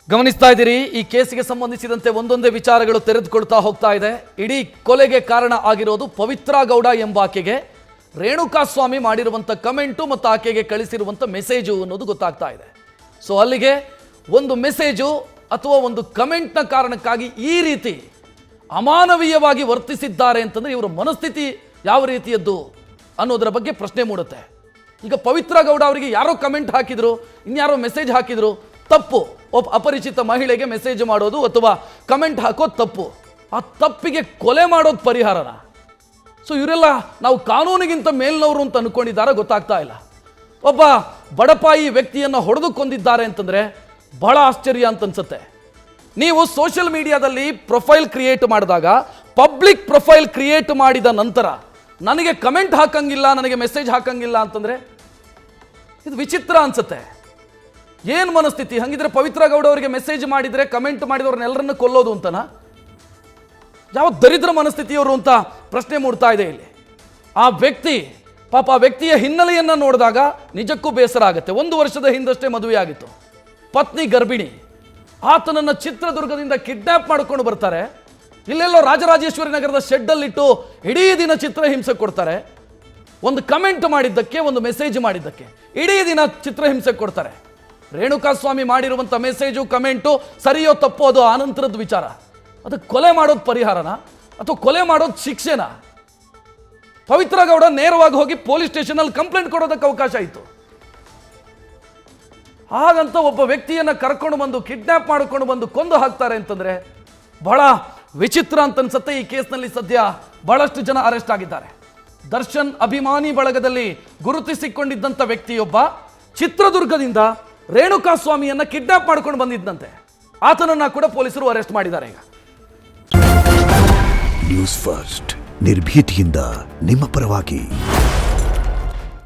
ಗಮನಿಸ್ತಾ ಇದ್ದೀರಿ, ಈ ಕೇಸಿಗೆ ಸಂಬಂಧಿಸಿದಂತೆ ಒಂದೊಂದೇ ವಿಚಾರಗಳು ತೆರೆದುಕೊಳ್ತಾ ಹೋಗ್ತಾ ಇದೆ. ಇಡೀ ಕೊಲೆಗೆ ಕಾರಣ ಆಗಿರೋದು ಪವಿತ್ರ ಗೌಡ ಎಂಬಾಕೆಗೆ ರೇಣುಕಾಸ್ವಾಮಿ ಮಾಡಿರುವಂಥ ಕಮೆಂಟು ಮತ್ತು ಆಕೆಗೆ ಕಳಿಸಿರುವಂಥ ಮೆಸೇಜು ಅನ್ನೋದು ಗೊತ್ತಾಗ್ತಾ ಇದೆ. ಸೊ ಅಲ್ಲಿಗೆ ಒಂದು ಮೆಸೇಜು ಅಥವಾ ಒಂದು ಕಮೆಂಟ್ನ ಕಾರಣಕ್ಕಾಗಿ ಈ ರೀತಿ ಅಮಾನವೀಯವಾಗಿ ವರ್ತಿಸಿದ್ದಾರೆ ಅಂತಂದರೆ ಇವರ ಮನಸ್ಥಿತಿ ಯಾವ ರೀತಿಯದ್ದು ಅನ್ನೋದರ ಬಗ್ಗೆ ಪ್ರಶ್ನೆ ಮೂಡುತ್ತೆ. ಈಗ ಪವಿತ್ರ ಗೌಡ ಅವರಿಗೆ ಯಾರೋ ಕಮೆಂಟ್ ಹಾಕಿದ್ರು, ಇನ್ಯಾರೋ ಮೆಸೇಜ್ ಹಾಕಿದ್ರು, ತಪ್ಪು. ಒಬ್ಬ ಅಪರಿಚಿತ ಮಹಿಳೆಗೆ ಮೆಸೇಜ್ ಮಾಡೋದು ಅಥವಾ ಕಮೆಂಟ್ ಹಾಕೋದು ತಪ್ಪು. ಆ ತಪ್ಪಿಗೆ ಕೊಲೆ ಮಾಡೋದು ಪರಿಹಾರನ? ಸೊ ಇವರೆಲ್ಲ ನಾವು ಕಾನೂನಿಗಿಂತ ಮೇಲ್ನವರು ಅಂತ ಅನ್ಕೊಂಡಿದ್ದಾರೆ, ಗೊತ್ತಾಗ್ತಾ ಇಲ್ಲ. ಒಬ್ಬ ಬಡಪಾಯಿ ವ್ಯಕ್ತಿಯನ್ನು ಹೊಡೆದು ಕೊಂದಿದ್ದಾರೆ ಅಂತಂದರೆ ಬಹಳ ಆಶ್ಚರ್ಯ ಅಂತ ಅನ್ಸುತ್ತೆ. ನೀವು ಸೋಷಿಯಲ್ ಮೀಡಿಯಾದಲ್ಲಿ ಪ್ರೊಫೈಲ್ ಕ್ರಿಯೇಟ್ ಮಾಡಿದಾಗ, ಪಬ್ಲಿಕ್ ಪ್ರೊಫೈಲ್ ಕ್ರಿಯೇಟ್ ಮಾಡಿದ ನಂತರ ನನಗೆ ಕಮೆಂಟ್ ಹಾಕಂಗಿಲ್ಲ, ನನಗೆ ಮೆಸೇಜ್ ಹಾಕಂಗಿಲ್ಲ ಅಂತಂದರೆ ಇದು ವಿಚಿತ್ರ ಅನ್ಸುತ್ತೆ. ಏನು ಮನಸ್ಥಿತಿ? ಹಂಗಿದ್ರೆ ಪವಿತ್ರ ಗೌಡ ಅವರಿಗೆ ಮೆಸೇಜ್ ಮಾಡಿದರೆ ಕಮೆಂಟ್ ಮಾಡಿದವ್ರನ್ನೆಲ್ಲರನ್ನು ಕೊಲ್ಲೋದು ಅಂತನಾ? ಯಾವ ದರಿದ್ರ ಮನಸ್ಥಿತಿಯವರು ಅಂತ ಪ್ರಶ್ನೆ ಮೂಡ್ತಾ ಇದೆ ಇಲ್ಲಿ. ಆ ವ್ಯಕ್ತಿ ಪಾಪ, ಆ ವ್ಯಕ್ತಿಯ ಹಿನ್ನೆಲೆಯನ್ನು ನೋಡಿದಾಗ ನಿಜಕ್ಕೂ ಬೇಸರ ಆಗುತ್ತೆ. 1 ವರ್ಷದ ಹಿಂದಷ್ಟೇ ಮದುವೆ ಆಗಿತ್ತು, ಪತ್ನಿ ಗರ್ಭಿಣಿ. ಆತನನ್ನು ಚಿತ್ರದುರ್ಗದಿಂದ ಕಿಡ್ನ್ಯಾಪ್ ಮಾಡ್ಕೊಂಡು ಬರ್ತಾರೆ, ಇಲ್ಲೆಲ್ಲೋ ರಾಜರಾಜೇಶ್ವರಿ ನಗರದ ಶೆಡ್ಡಲ್ಲಿಟ್ಟು ಇಡೀ ದಿನ ಚಿತ್ರಹಿಂಸೆ ಕೊಡ್ತಾರೆ. ಒಂದು ಕಮೆಂಟ್ ಮಾಡಿದ್ದಕ್ಕೆ, ಒಂದು ಮೆಸೇಜ್ ಮಾಡಿದ್ದಕ್ಕೆ ಇಡೀ ದಿನ ಚಿತ್ರಹಿಂಸೆ ಕೊಡ್ತಾರೆ. ರೇಣುಕಾಸ್ವಾಮಿ ಮಾಡಿರುವಂಥ ಮೆಸೇಜು, ಕಮೆಂಟು ಸರಿಯೋ ತಪ್ಪೋ ಅದು ಆನಂತರದ ವಿಚಾರ. ಅದಕ್ಕೆ ಕೊಲೆ ಮಾಡೋದು ಪರಿಹಾರನ ಅಥವಾ ಕೊಲೆ ಮಾಡೋದು ಶಿಕ್ಷೆನಾ? ಪವಿತ್ರ ಗೌಡ ನೇರವಾಗಿ ಹೋಗಿ ಪೊಲೀಸ್ ಸ್ಟೇಷನಲ್ಲಿ ಕಂಪ್ಲೇಂಟ್ ಕೊಡೋದಕ್ಕೆ ಅವಕಾಶ ಇತ್ತು. ಹಾಗಂತ ಒಬ್ಬ ವ್ಯಕ್ತಿಯನ್ನು ಕರ್ಕೊಂಡು ಬಂದು ಕಿಡ್ನ್ಯಾಪ್ ಮಾಡಿಕೊಂಡು ಬಂದು ಕೊಂದು ಹಾಕ್ತಾರೆ ಅಂತಂದರೆ ಬಹಳ ವಿಚಿತ್ರ ಅಂತ ಅನ್ಸುತ್ತೆ. ಈ ಕೇಸ್ನಲ್ಲಿ ಸದ್ಯ ಬಹಳಷ್ಟು ಜನ ಅರೆಸ್ಟ್ ಆಗಿದ್ದಾರೆ. ದರ್ಶನ್ ಅಭಿಮಾನಿ ಬಳಗದಲ್ಲಿ ಗುರುತಿಸಿಕೊಂಡಿದ್ದಂಥ ವ್ಯಕ್ತಿಯೊಬ್ಬ ಚಿತ್ರದುರ್ಗದಿಂದ ರೇಣುಕಾಸ್ವಾಮಿಯನ್ನ ಕಿಡ್ನಾಪ್ ಮಾಡ್ಕೊಂಡು ಬಂದಿದ್ದಂತೆ. ಆತನನ್ನ ಕೂಡ ಪೊಲೀಸರು ಅರೆಸ್ಟ್ ಮಾಡಿದ್ದಾರೆ. ಈಗ ನ್ಯೂಸ್ ಫಸ್ಟ್, ನಿರ್ಭೀತಿಯಿಂದ ನಿಮ್ಮ ಪರವಾಗಿ.